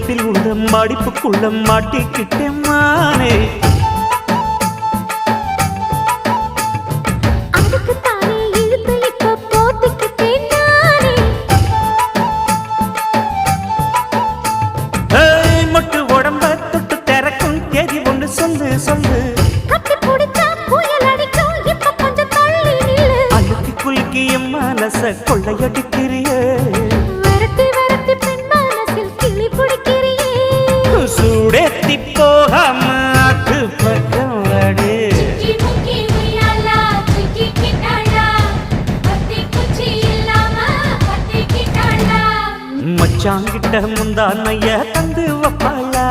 இடுப்பில் உள்ள மடிப்புக்குள்ள மாட்டிக்கிட்டேன் மானே. மொட்டு உடம்ப தொட்டு திறக்கும் தேதி ஒன்று சொல்லு சொல்லு. அழுத்தி குலுக்கி என் மனச கொள்ளையடிக்கிறியே. சூடேத்தி போகாம ஆட்டு பக்கம் வாடு. மச்சாங்கிட்ட முந்தானைய தந்து வப்பாளா.